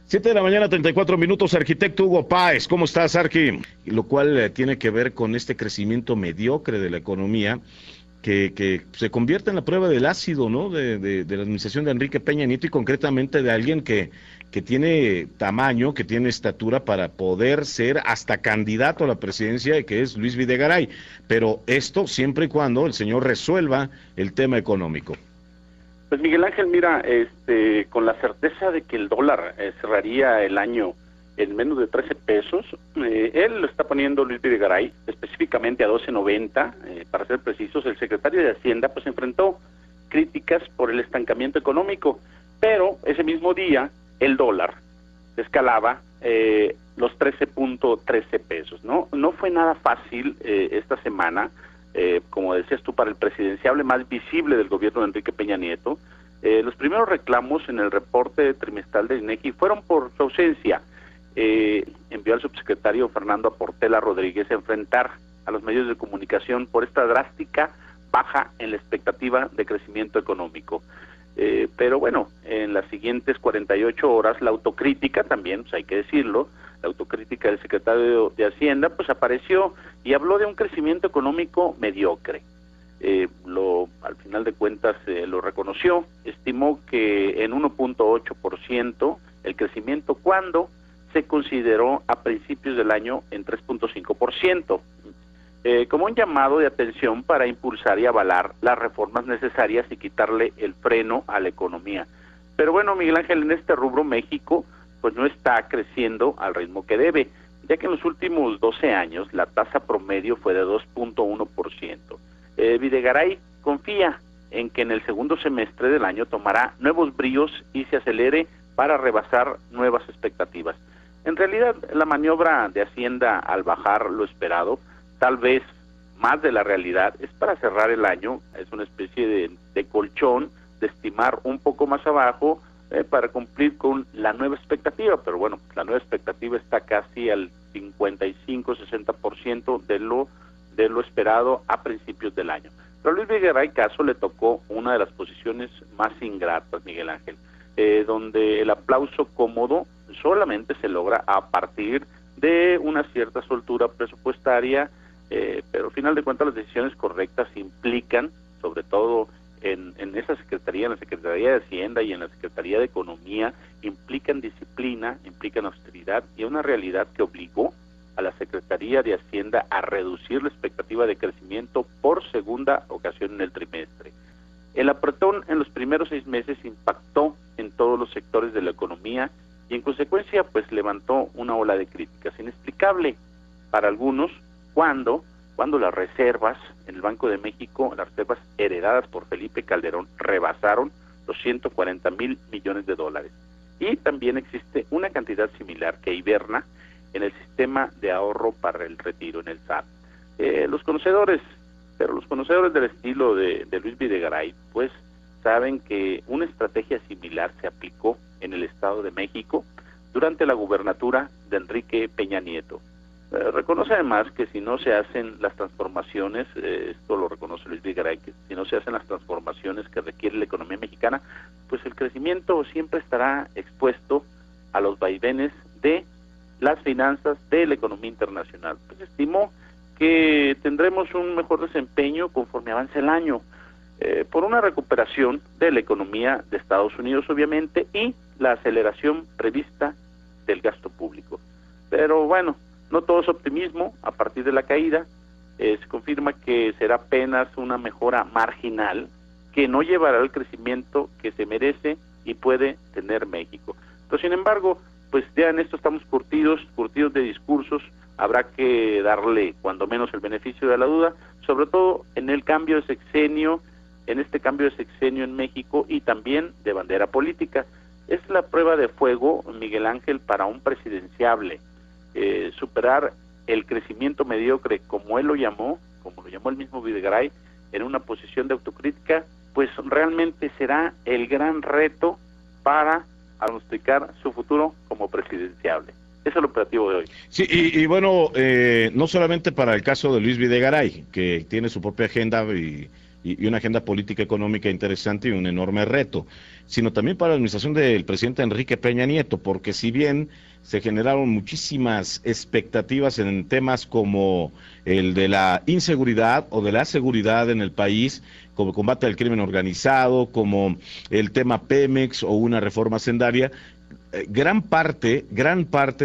7 de la mañana, 34 minutos, arquitecto Hugo Páez, ¿cómo estás, Arqui? Lo cual tiene que ver con este crecimiento mediocre de la economía que se convierte en la prueba del ácido, ¿no? De la administración de Enrique Peña Nieto y concretamente de alguien que tiene tamaño, que tiene estatura para poder ser hasta candidato a la presidencia, que es Luis Videgaray. Pero esto siempre y cuando el señor resuelva el tema económico. Pues Miguel Ángel, mira, con la certeza de que el dólar cerraría el año en menos de 13 pesos, él lo está poniendo Luis Videgaray específicamente a 12.90, para ser precisos. El secretario de Hacienda pues enfrentó críticas por el estancamiento económico, pero ese mismo día el dólar escalaba los 13.13 pesos, ¿no? No fue nada fácil esta semana. Como decías tú, para el presidenciable más visible del gobierno de Enrique Peña Nieto. Los primeros reclamos en el reporte trimestral de INEGI fueron por su ausencia. Envió al subsecretario Fernando Portela Rodríguez a enfrentar a los medios de comunicación por esta drástica baja en la expectativa de crecimiento económico. Pero bueno, en las siguientes 48 horas la autocrítica también, pues hay que decirlo, la autocrítica del secretario de Hacienda pues apareció y habló de un crecimiento económico mediocre. Al final de cuentas lo reconoció, estimó que en 1.8% el crecimiento cuando se consideró a principios del año en 3.5%, como un llamado de atención para impulsar y avalar las reformas necesarias y quitarle el freno a la economía. Pero bueno, Miguel Ángel, en este rubro México pues no está creciendo al ritmo que debe, ya que en los últimos 12 años la tasa promedio fue de 2.1%. Videgaray confía en que en el segundo semestre del año tomará nuevos bríos y se acelere para rebasar nuevas expectativas. En realidad, la maniobra de Hacienda al bajar lo esperado, tal vez más de la realidad, es para cerrar el año, es una especie de colchón, de estimar un poco más abajo, para cumplir con la nueva expectativa, pero bueno, la nueva expectativa está casi al 55-60% de lo esperado a principios del año. Pero a Luis Videgaray caso le tocó una de las posiciones más ingratas, Miguel Ángel, donde el aplauso cómodo solamente se logra a partir de una cierta soltura presupuestaria, pero al final de cuentas las decisiones correctas implican, sobre todo en esa secretaría, en la Secretaría de Hacienda y en la Secretaría de Economía, implican disciplina, implican austeridad y una realidad que obligó a la Secretaría de Hacienda a reducir la expectativa de crecimiento por segunda ocasión en el trimestre. El apretón en los primeros 6 meses impactó en todos los sectores de la economía y en consecuencia pues levantó una ola de críticas. Inexplicable para algunos cuando las reservas en el Banco de México, las reservas heredadas por Felipe Calderón, rebasaron los 140,000 millones de dólares. Y también existe una cantidad similar que hiberna en el sistema de ahorro para el retiro, en el SAT. Los conocedores del estilo de Luis Videgaray, pues saben que una estrategia similar se aplicó en el Estado de México durante la gubernatura de Enrique Peña Nieto. Reconoce además que si no se hacen las transformaciones, esto lo reconoce Luis Videgaray, que si no se hacen las transformaciones que requiere la economía mexicana, pues el crecimiento siempre estará expuesto a los vaivenes de las finanzas de la economía internacional. Pues estimó que tendremos un mejor desempeño conforme avance el año, por una recuperación de la economía de Estados Unidos, obviamente, y la aceleración prevista del gasto público. Pero bueno, no todo es optimismo. A partir de la caída, se confirma que será apenas una mejora marginal que no llevará al crecimiento que se merece y puede tener México. Pero sin embargo, pues ya en esto estamos curtidos de discursos. Habrá que darle cuando menos el beneficio de la duda, sobre todo en el cambio de sexenio, en este cambio de sexenio en México y también de bandera política. Es la prueba de fuego, Miguel Ángel, para un presidenciable. Superar el crecimiento mediocre, como él lo llamó, como lo llamó el mismo Videgaray, en una posición de autocrítica, pues realmente será el gran reto para anunciar su futuro como presidenciable. Ese es el operativo de hoy. Sí, y bueno, no solamente para el caso de Luis Videgaray, que tiene su propia agenda y una agenda política económica interesante y un enorme reto, sino también para la administración del presidente Enrique Peña Nieto, porque si bien se generaron muchísimas expectativas en temas como el de la inseguridad o de la seguridad en el país, como combate al crimen organizado, como el tema Pemex o una reforma hacendaria, gran parte,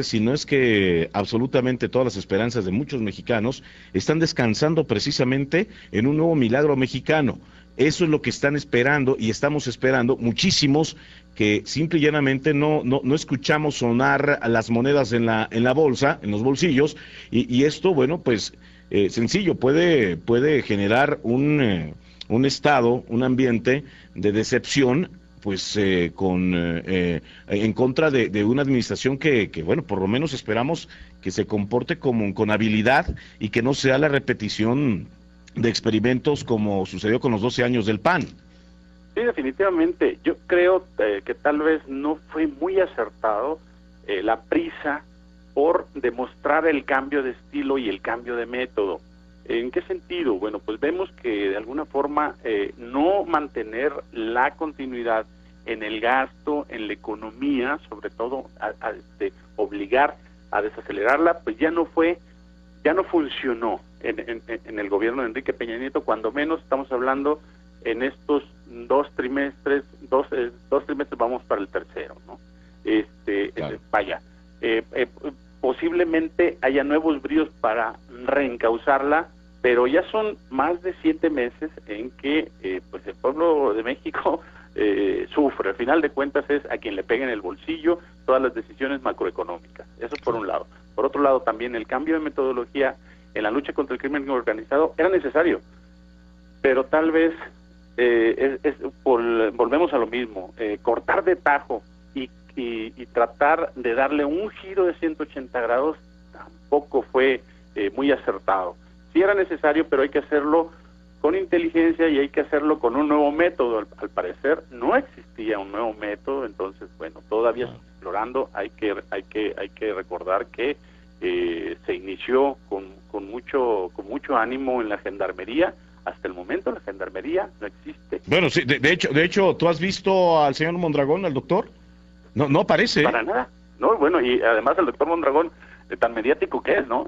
si no es que absolutamente todas las esperanzas de muchos mexicanos están descansando precisamente en un nuevo milagro mexicano. Eso es lo que están esperando y estamos esperando muchísimos que simple y llanamente no escuchamos sonar a las monedas en la bolsa, en los bolsillos, y esto, bueno, pues sencillo, puede generar un estado, un ambiente de decepción, pues en contra de una administración que, bueno, por lo menos esperamos que se comporte con habilidad y que no sea la repetición de experimentos como sucedió con los 12 años del PAN. Sí, definitivamente. Yo creo que tal vez no fue muy acertado la prisa por demostrar el cambio de estilo y el cambio de método. ¿En qué sentido? Bueno, pues vemos que de alguna forma no mantener la continuidad en el gasto, en la economía, sobre todo obligar a desacelerarla, pues ya no funcionó en el gobierno de Enrique Peña Nieto, cuando menos estamos hablando en estos dos trimestres vamos para el tercero, ¿no? Claro. Posiblemente haya nuevos bríos para reencauzarla, pero ya son más de 7 meses en que pues el pueblo de México sufre. Al final de cuentas es a quien le pega en el bolsillo todas las decisiones macroeconómicas. Eso por un lado. Por otro lado, también el cambio de metodología en la lucha contra el crimen organizado era necesario, pero tal vez volvemos a lo mismo, cortar de tajo y tratar de darle un giro de 180 grados tampoco fue muy acertado. Sí era necesario, pero hay que hacerlo con inteligencia y hay que hacerlo con un nuevo método. Al parecer no existía un nuevo método, entonces bueno, todavía se está explorando. Hay que recordar que se inició con mucho ánimo en la gendarmería. Hasta el momento la gendarmería no existe. Bueno, sí, de hecho, ¿tú has visto al señor Mondragón, al doctor? No aparece. Para nada. No, bueno, y además el doctor Mondragón, tan mediático que es, ¿no?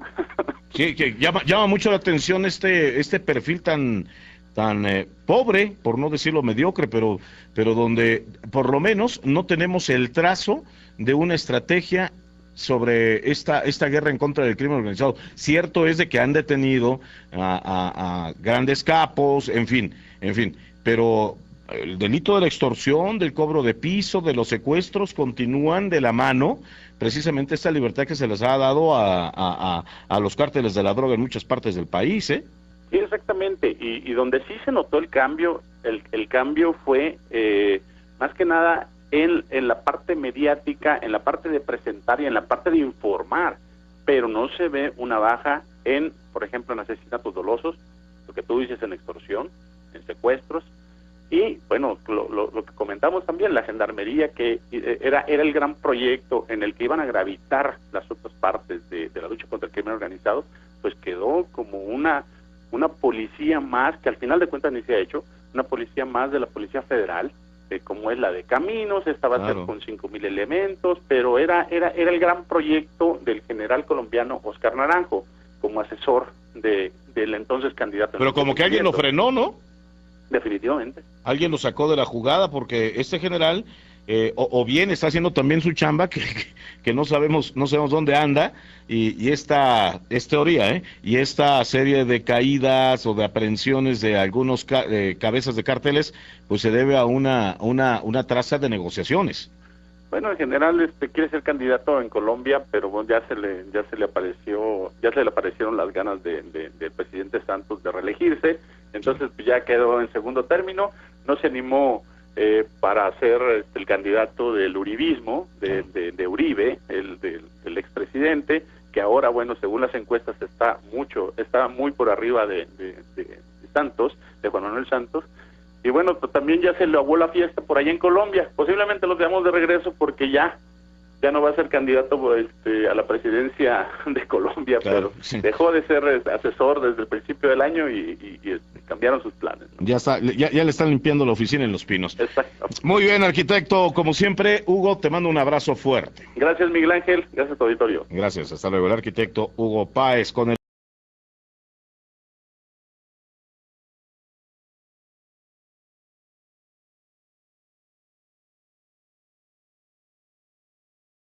Sí, que llama mucho la atención este perfil tan pobre, por no decirlo mediocre, pero donde por lo menos no tenemos el trazo de una estrategia sobre esta guerra en contra del crimen organizado. Cierto es de que han detenido a grandes capos, en fin, pero el delito de la extorsión, del cobro de piso, de los secuestros, continúan de la mano, precisamente esta libertad que se les ha dado a los cárteles de la droga en muchas partes del país, ¿eh? Sí, exactamente, y donde sí se notó el cambio, el cambio fue más que nada en la parte mediática, en la parte de presentar y en la parte de informar, pero no se ve una baja en, por ejemplo, en asesinatos dolosos, lo que tú dices, en extorsión, en secuestros, y bueno, lo que comentamos también, la gendarmería, que era el gran proyecto en el que iban a gravitar las otras partes de la lucha contra el crimen organizado, pues quedó como una policía más, que al final de cuentas ni se ha hecho, una policía más de la Policía Federal, como es la de Caminos. Esta va a ser con 5,000 elementos, pero era el gran proyecto del general colombiano Oscar Naranjo, como asesor del entonces candidato. Pero como que alguien lo frenó, ¿no? Definitivamente. Alguien lo sacó de la jugada, porque este general o bien está haciendo también su chamba, que no sabemos dónde anda, y esta es teoría, y esta serie de caídas o de aprehensiones de algunos cabezas de cárteles, pues se debe a una traza de negociaciones. Bueno, en general quiere ser candidato en Colombia, pero bueno, ya se le aparecieron las ganas del presidente Santos de reelegirse, entonces pues, ya quedó en segundo término, no se animó para ser el candidato del uribismo, de Uribe, del expresidente, que ahora, bueno, según las encuestas está muy por arriba de Santos, de Juan Manuel Santos. Y bueno, pues también ya se le aguó la fiesta por allá en Colombia. Posiblemente los veamos de regreso porque ya ya no va a ser candidato a la presidencia de Colombia, claro, pero sí. dejó de ser asesor desde el principio del año y cambiaron sus planes, ¿no? Ya está, ya le están limpiando la oficina en Los Pinos. Exacto. Muy bien, arquitecto, como siempre, Hugo, te mando un abrazo fuerte. Gracias, Miguel Ángel, gracias a tu auditorio. Gracias, hasta luego. El arquitecto Hugo Páez con el